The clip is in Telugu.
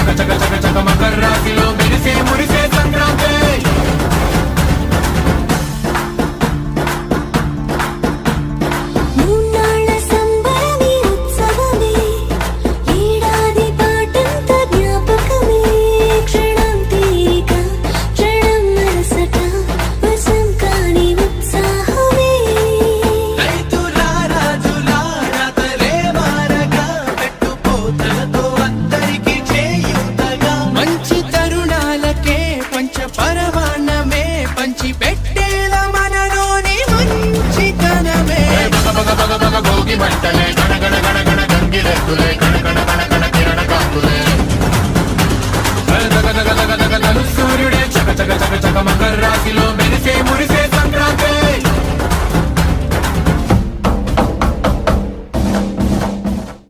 చక చక చక చక మకర రాశిలో మెరిసే మురిసే సంక్రాంతి. పరమాన్నమే పంచి పెట్టేలా మనలోని మంచితనమే. భోగి మంటలే గణ గణ గణ గణ గంగిరెద్దులే